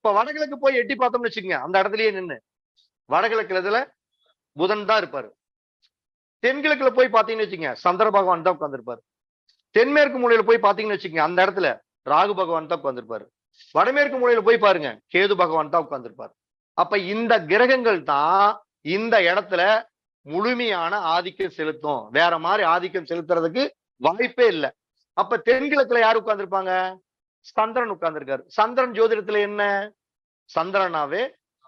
இப்ப வடகிழக்கு போய் எட்டி பார்த்தோம்னு வச்சுக்கோங்க, அந்த இடத்துலயே நின்னு வடகிழக்குல இதுல புதன் தான் இருப்பாரு. தென்கிழக்குல போய் பாத்தீங்கன்னு வச்சுக்கோங்க, சந்திர பகவான் தான் உட்கார்ந்திருப்பாரு. தென்மேற்கு மூலையில போய் பாத்தீங்கன்னு வச்சுக்கோங்க, அந்த இடத்துல ராகு பகவான் தான் உட்கார்ந்திருப்பாரு. வடமேற்கு மூலையில போய் பாருங்க, கேது பகவான் தான் உட்கார்ந்திருப்பாரு. அப்ப இந்த கிரகங்கள் தான் இந்த இடத்துல முழுமையான ஆதிக்கம் செலுத்தும். வேற மாதிரி ஆதிக்கம் செலுத்துறதுக்கு வாய்ப்பே இல்லை. அப்ப தென்கிழக்குல யாரு உட்கார்ந்திருப்பாங்க? சந்திரன் உட்கார்ந்திருக்காரு. சந்திரன் ஜோதிடத்துல என்ன? சந்திரனாவே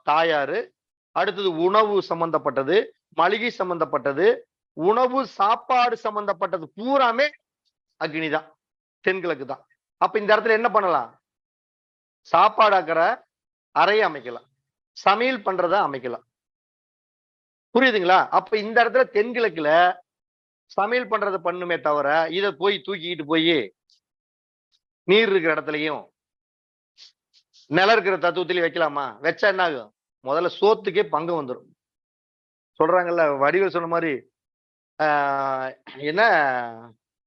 தாயாரு, அடுத்தது உணவு சம்பந்தப்பட்டது, மளிகை சம்பந்தப்பட்டது, உணவு சாப்பாடு சம்பந்தப்பட்டது பூராமே அக்னிதான், தென்கிழக்கு தான். அப்ப இந்த இடத்துல என்ன பண்ணலாம்? சாப்பாடு ஆக்கிற அறையை அமைக்கலாம், சமையல் பண்றத அமைக்கலாம். புரியுதுங்களா? அப்ப இந்த இடத்துல தென்கிழக்குல சமையல் பண்றத பண்ணுமே தவிர இத போய் தூக்கிட்டு போய் நீர் இருக்கிற இடத்துலயும் நிலம் இருக்கிற தத்துவத்திலயும் வைக்கலாமா? வச்சா என்ன ஆகும்? முதல்ல சோத்துக்கே பங்கு வந்துடும். சொல்றாங்கல்ல, வடிவேல் சொன்ன மாதிரி என்ன,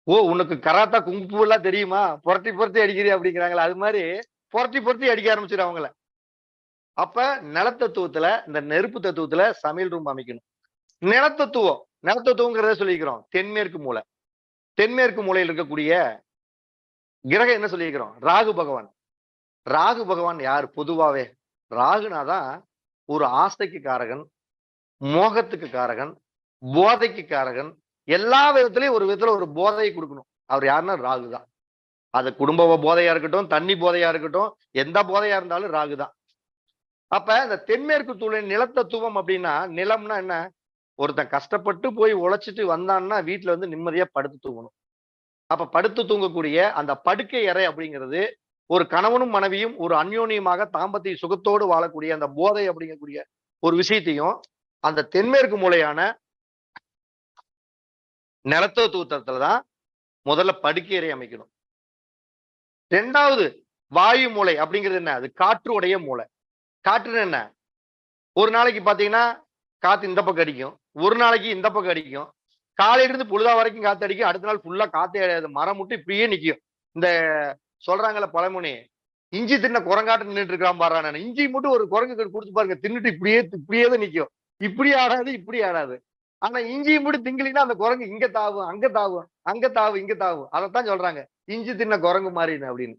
ஓ உனக்கு கராத்தா குங்கு எல்லாம் தெரியுமா, புரட்டி புரட்டி அடிக்கிறீ அப்படிங்கிறாங்களா? அது மாதிரி புரட்டி புரட்டி அடிக்க ஆரம்பிச்சிடும் அவங்கள. அப்ப நிலத்தத்துவத்துல, இந்த நெருப்பு தத்துவத்துல சமையல் ரூம் அமைக்கணும். நிலத்தத்துவங்கிறத சொல்லிக்கிறோம் தென்மேற்கு மூலை. தென்மேற்கு மூலையில் இருக்கக்கூடிய கிரகம் என்ன சொல்லிக்கிறோம்? ராகு பகவான். ராகு பகவான் யார்? பொதுவாவே ராகுனாதான் ஒரு ஆசைக்கு காரகன், மோகத்துக்கு காரகன், போதைக்கு காரகன். எல்லா விதத்திலையும் ஒரு விதத்துல ஒரு போதையை கொடுக்கணும். அவர் யாருன்னா ராகு தான். அது குடும்ப போதையா இருக்கட்டும், தண்ணி போதையா இருக்கட்டும், எந்த போதையா இருந்தாலும் ராகு தான். அப்ப இந்த தென்மேற்கு தூளின் நிலத்தத்துவம் அப்படின்னா, நிலம்னா என்ன? ஒருத்தன் கஷ்டப்பட்டு போய் உழைச்சிட்டு வந்தான்னா வீட்டுல வந்து நிம்மதியா படுத்து தூங்கணும். அப்ப படுத்து தூங்கக்கூடிய அந்த படுக்கை அறை அப்படிங்கிறது ஒரு கணவனும் மனைவியும் ஒரு அந்யோன்யமாக தாம்பத்திய சுகத்தோடு வாழக்கூடிய அந்த போதை அப்படிங்கக்கூடிய ஒரு விஷயத்தையும் அந்த தென்மேற்கு மூலையான நிலத்தத்துவத்துலதான் முதல்ல படுக்கை அறை அமைக்கணும். ரெண்டாவது வாயு மூலை அப்படிங்கிறது என்ன? அது காற்று உடைய மூலை. காற்றுன்னு என்ன? ஒரு நாளைக்கு பாத்தீங்கன்னா காத்து இந்த பக்கம் அடிக்கும், ஒரு நாளைக்கு இந்த பக்கம் அடிக்கும், காலையில இருந்து பொழுதா வரைக்கும் காத்து அடிக்கும், அடுத்த நாள் ஃபுல்லா காத்தே அடையாது, மரம் மட்டும் இப்படியே நிக்கும். இந்த சொல்றாங்கல்ல பழமொழி, இஞ்சி தின்ன குரங்காட்டு நின்றுட்டு இருக்கான் பாரு. நான் இஞ்சி மட்டும் ஒரு குரங்கு கொடுத்து பாருங்க, தின்னுட்டு இப்படியே தான் நிக்கும். இப்படி ஆடாது, இப்படி ஆடாது. ஆனா இஞ்சி மட்டும் திங்கலினா அந்த குரங்கு இங்க தாவும், அங்க தாவும், அங்க தாவும், இங்க தாவும். அதைத்தான் சொல்றாங்க இஞ்சி தின்ன குரங்கு மாறின்னு அப்படின்னு.